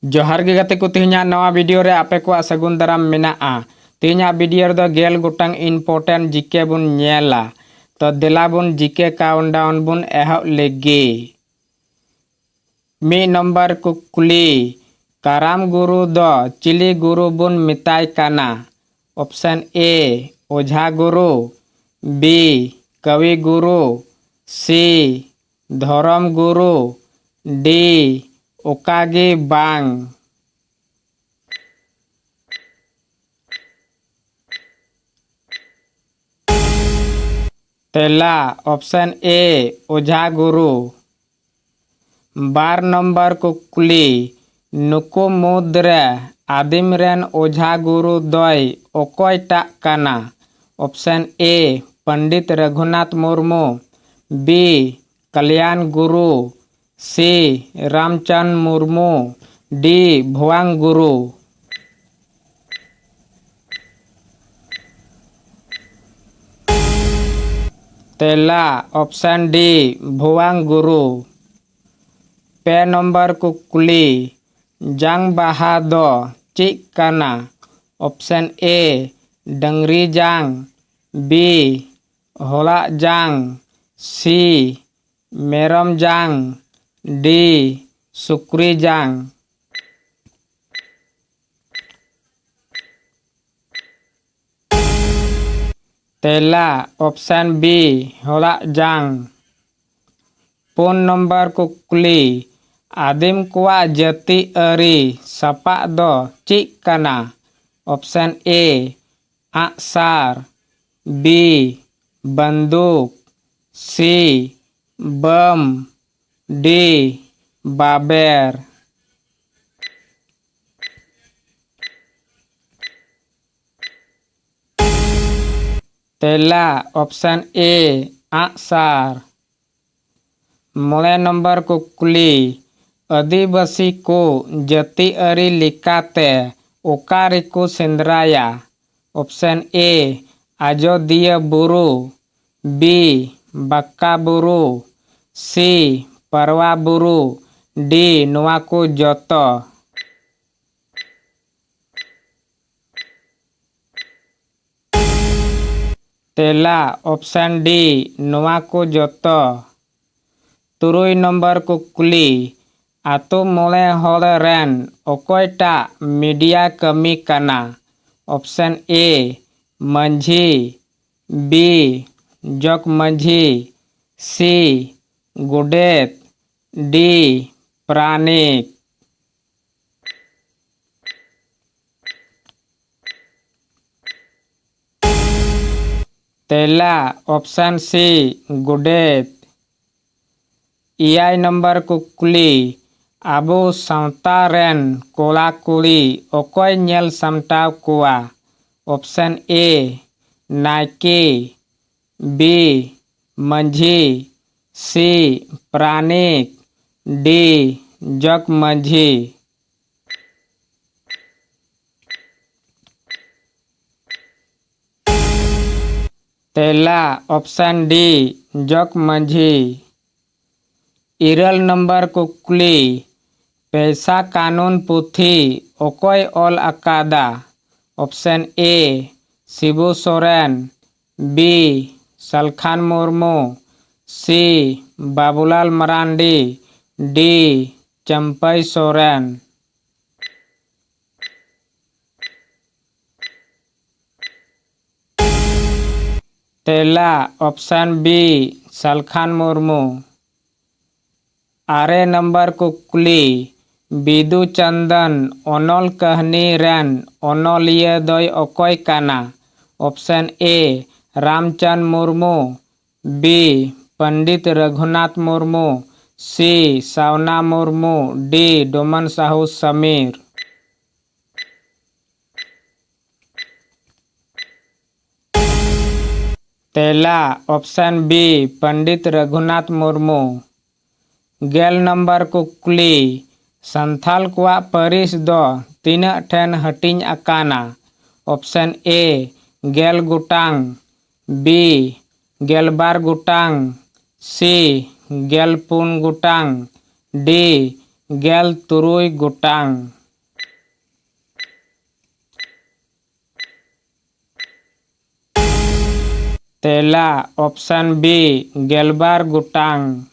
जोहार गे गाते को तेहना नवा वीडियो रे आपे को सगुन दाराम मेनाआ। तेहना वीडियो रे गेल गोटांग इम्पोर्टेंट जीके बुन नेला। तो देला बुन जीके काउंटडाउन बुन एहब लेगे। मी नंबर कुकुली काराम गुरु दो चिली गुरु बुन मिताय काना। ऑप्शन ए ओझा गुरु, बी कवि गुरु, सी धर्म गुरु, डी ओकागे बांग। तेला option A Ojha Guru. 12 number कुकुली नुकु मुद्रे आदिम रेन ओझा गुरु दय ओकोयटा काना। Option A Pandit Raghunath Murmu, B Kalyan Guru, C Ramchandra Murmu, D Bhuwang Guru. तेला ऑप्शन डी भुवांग गुरु। पे नंबर कुकुली जांग बाहा दो चिक काना। ऑप्शन ए डंगरी जांग, बी होला जांग, सी मेरम जांग, डी सुक्री जांग। तेला ऑप्शन बी होला जांग। 4 नंबर कुकुली आदिम कुआ जाति अरी सपा दो चिक काना। ऑप्शन ए आगसार, बी बंदूक, सी बम, डी बाबेर। तेला ऑप्शन ए आगसार। 9 नंबर कुकुली आदिवासी को जाति अरी लिकाते ओकारी को सेंद्राया। ऑप्शन ए आजोदिया बुरु, बी बक्का बुरु, सी परवा बुरु, डी नोआ को जोतो। तेला ऑप्शन डी नोआ को जोतो। 3 नंबर कुकुली आतो मोले हॉल रेन ओकोयटा मीडिया कमी काना। ऑप्शन ए मंझी, बी जक मंझी, सी गुडेत, डी प्राणिक। तेला ऑप्शन सी गुडेत। 6 नंबर कुकुली आबो सावता रेन कोला कुड़ी ओकोय नेल सामटाव कुआ। Option A Naike, B Manjhi, C Pranik, D Jak Manjhi. तेला ऑप्शन डी जक मंझी। 13 नंबर कुकुली पैसा कानून पुथी ओकोय ऑल अकादा। Option A Shibu Soren, B Salkhan Murmu, C Babulal Marandi, D Champai Soren. तेला option B Salkhan Murmu. 8 number कुकुली बिदु चंदन ओनल कहनी रेन ओनलिया दय ओकोय काना। Option A Ramchandra Murmu, B Pandit Raghunath Murmu, C Sawna Murmu, D Doman Sahu Samir. तेला option B Pandit Raghunath Murmu. 11 number कुकुली संथाल कुआ परिस दो तीना ठेन हटिंग अकाना। ऑप्शन ए 11 गुटांग, बी 11 गुटांग, सी 14 गुटांग, D gel turuy gotang. Tela option B gelbar gotang.